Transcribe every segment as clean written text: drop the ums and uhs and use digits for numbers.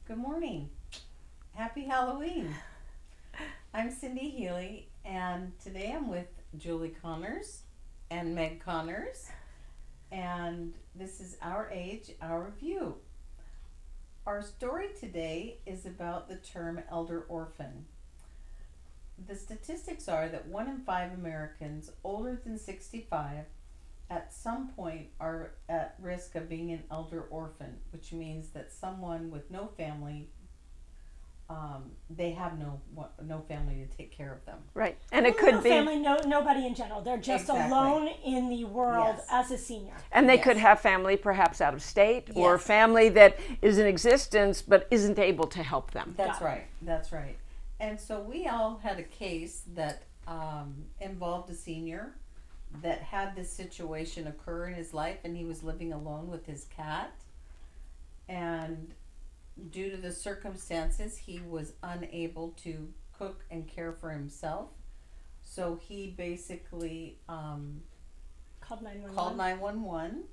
Good morning. Happy Halloween. I'm Cindy Healy, and today I'm with Julie Connors and Meg Connors, and this is Our Age, Our View. Our story today is about the term elder orphan. The statistics are that 1 in 5 Americans older than 65 at some point are at risk of being an elder orphan, which means that someone with no family, they have no family to take care of them. Right, and Well, it could no be, family, nobody in general. They're just Exactly. alone in the world Yes. as a senior. and they Yes. could have family perhaps out of state or Yes. family that is in existence but isn't able to help them. That's Got it. right. That's right. And so we all had a case that involved a senior that had this situation occur in his life, and he was living alone with his cat. And due to the circumstances, he was unable to cook and care for himself. So he basically Called 911. called 911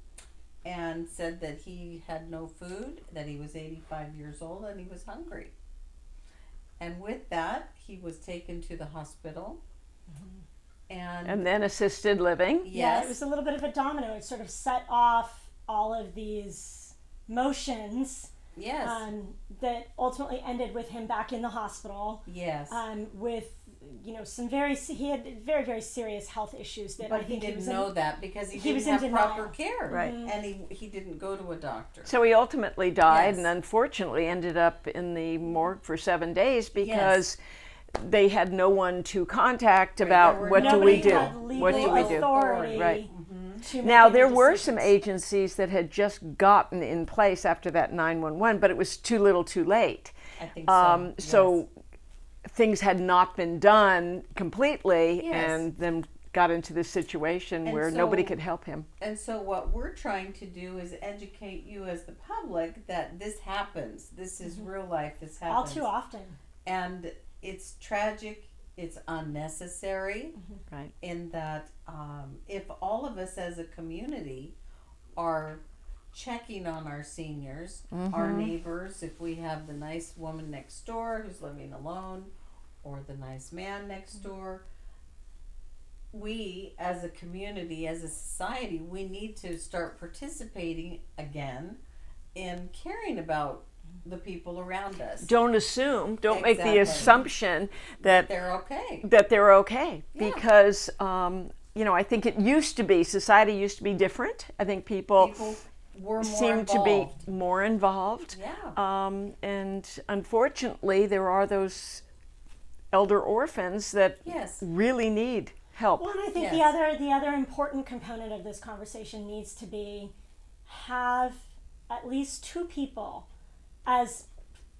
and said that he had no food, that he was 85 years old, and he was hungry. And with that, he was taken to the hospital. And then assisted living. Yeah, yes, it was a little bit of a domino. It sort of set off all of these motions yes, that ultimately ended with him back in the hospital yes. with, some he had very, very serious health issues that But I he think didn't was know that because he was didn't in have proper denial. care. Right. And he didn't go to a doctor. So he ultimately died Yes. and unfortunately ended up in the morgue for 7 days because they had no one to contact Right, about there were what do Nobody we do? had legal What do we do? authority Right. to make Now any there were some decisions. agencies that had just gotten in place after that 911, but it was too little, too late. I think so. So things had not been done completely, Yes. and then got into this situation And where nobody so- could help him. And so what we're trying to do is educate you as the public that this happens. This is real life. This all happens. too often. And it's tragic. It's unnecessary. Right. In that if all of us as a community are checking on our seniors, our neighbors, if we have the nice woman next door who's living alone or the nice man next door, we as a community, as a society, we need to start participating again in caring about the people around us. Don't assume, don't make Exactly. the assumption that They're okay. they're okay, Yeah. because I think it used to be, society used to be different. I think people Were more seem involved. to be more involved. Yeah. And unfortunately, there are those elder orphans that Yes. really need help. Well, and I think Yes. the other important component of this conversation needs to be have at least two people as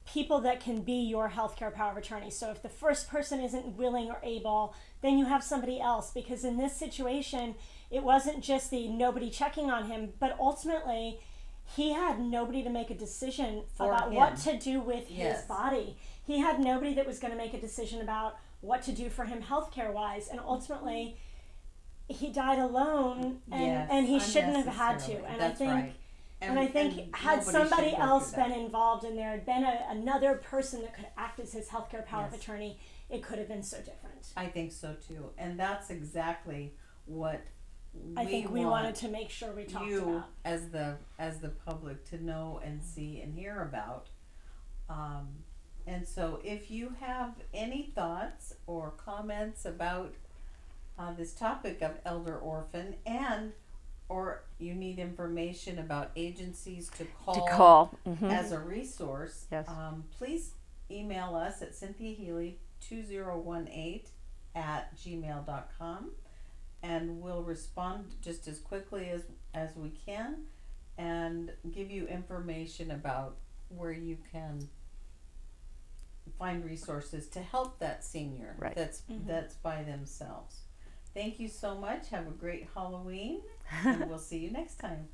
people that can be your healthcare power of attorney. So if the first person isn't willing or able, then you have somebody else, because in this situation, it wasn't just the nobody checking on him, but ultimately he had nobody to make a decision For about him. what to do with Yes. his body. He had nobody that was going to make a decision about what to do for him healthcare wise, and ultimately he died alone, and, Yes, and he shouldn't have had to. unnecessarily. And That's I think right. and I think had nobody somebody should go else through that. been involved and there had been another person that could act as his healthcare power of Yes. attorney, it could have been so different. I think so too, and that's exactly what I think we want wanted to make sure we talked you about. as the public to know and see and hear about. And so, if you have any thoughts or comments about this topic of elder orphan, or you need information about agencies to call, as a resource, Yes. Please email us at cynthiahealy2018@gmail.com, and we'll respond just as quickly as we can and give you information about where you can find resources to help that senior Right. that's by themselves. Thank you so much. Have a great Halloween, and we'll see you next time.